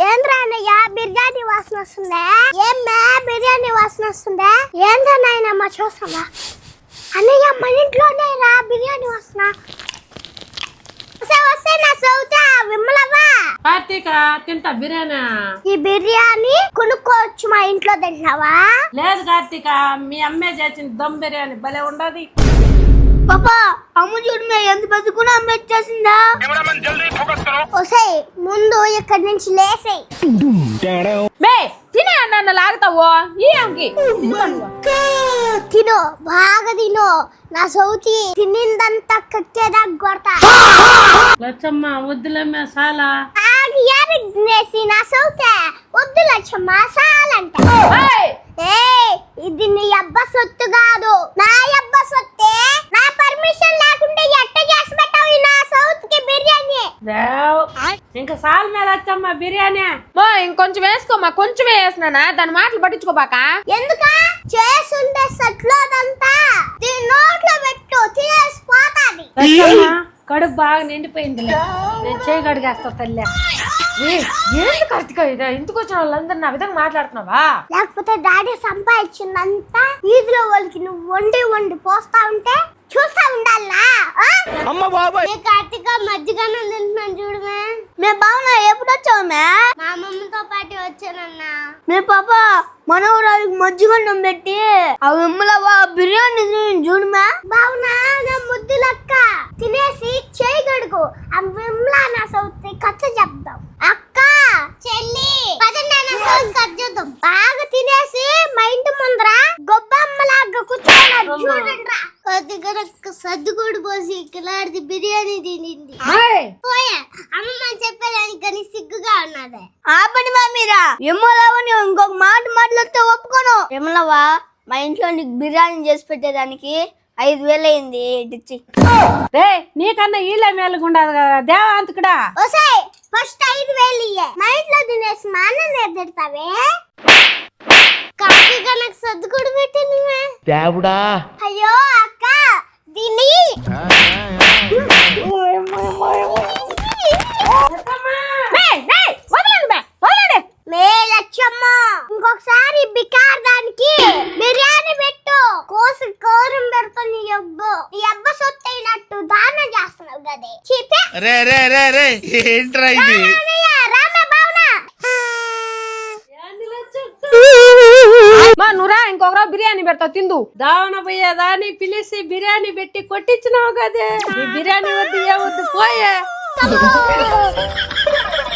ఏంద్రా అన్నయ్య బిర్యానీ వాసన వస్తుందా? ఏమ్మా బిర్యానీ వాసన వస్తుందా? ఏంద్రా నాయనమ్మ చూస్తావా? అన్నయ్య మన ఇంట్లోనే రా బిర్యానీ వాసన వస్తే నా సౌతా విమలవా కార్తీక తింటా బిర్యానీ. ఈ బిర్యానీ కొనుక్కోవచ్చు మా ఇంట్లో తింటావా? లేదు కార్తీక, మీ అమ్మే చేసిన దమ్ బిర్యానీ భలే ఉండదు. పాపా అమ్మ చూడమే ఎంత బతుకున్నా అమ్మ వచ్చేసిందా? ముందు ఇక్కడి నుంచి లేసేయ్. తినే అన్న లాగుతావు ఈ అంకి తిను బాగా తిను. నా సౌతి తినిందంతా కక్కేదా కొడతా. లచ్చమ్మ వద్దులేమే చాలా తినేసి నా సౌతే వద్దు లచ్చమ్మ సాలంట. ఇది నీ అబ్బ సొత్తు కాదు, నా అబ్బ సొత్తే. నా పర్మిషన్ లేకుండా ఎట్ట చేసి పెట్టావు నా సౌత్ కి బిర్యానీ? ఇంకా సాల్ మీద వచ్చమ్మా బిర్యానీ. ఇంకొంచెం వేసుకోమా, కొంచెం వేసినా దాని మాటలు పట్టించుకోబాక. ఎందుక చేసుండే సట్లోదంతా నోట్లో పెట్టు తినేసి పోతాది. కడుపు బాగా నిండిపోయింది, నేను చేయి కడిగేస్తా తల్లి. ఏంటి కార్తీక ఇదా ఇంటికి వచ్చిన వాళ్ళందరూ నా విధంగా మాట్లాడుతున్నావా? లేకపోతే డాడీ సంపాదించిందంతా వీధిలో వాళ్ళకి నువ్వు వండి వండి పోస్తా ఉంటే చూస్తా ఉండాలా? కార్తీక మధ్యగానే తింటున్నాను చూడమే. మే బావునా ఎప్పుడు వచ్చావు? మా అమ్మమ్మతో పాటు వచ్చానన్నా. మే పాప మనవరాలకు మజ్జిగన్నం పెట్టి ఆ విమ్మలవా బిర్యానీ చూడమా. బావునా నా ముద్దులక్క తినేసి చేయి గడుగు. ఆ విమ్మలా నా సౌతి కచ్చ చెప్దాం. అక్క చెల్లి పదండి నా సౌతి కచ్చ చేద్దాం. బాగా తినేసి మా ఇంటి ముందర గొబ్బమ్మలాగా కూర్చోన్నారు చూడండి. కొద్దిగా సర్దుకోడు పోసి కిలాడిది బిర్యానీ తినింది. పోయా అమ్మ చెప్పేదానికి కానీ సిగ్గుగా ఉన్నది. ఆపండి మా మీరా ఎమ్మలవని ఇంకొక మాట మాట్లాడితే ఒప్పుకోను. ఎమ్మలవా మా ఇంట్లో నీకు బిర్యానీ చేసి పెట్టేదానికి 5,000 అయింది ఇచ్చి. నీకన్నా ఈలే మేలుగుండదు కదా దేవాంతకుడా. ఫస్ట్ 5,000 ఇయ్యే. మా ఇంట్లో తినేసి మా అన్న తిడతావే. కాకి కనుక సర్దుకుడు పెట్టింది దేవుడా. అయ్యో అక్క దీన్ని ఇంకొకసారి బికార్ దానికి బిర్యానీ పెట్టు. కోసి కోరం పెడతా. నీ అబ్బ సొత్తైనట్టు దానం చేస్తున్నావు కదే. నువ్వురా ఇంకొకరా బిర్యానీ పెడతావు తిందు. దావన పోయేదాన్ని పిలిచి బిర్యానీ పెట్టి కొట్టించినావు కదే. ఈ బిర్యానీ వద్దు ఏ వద్దు పోయే.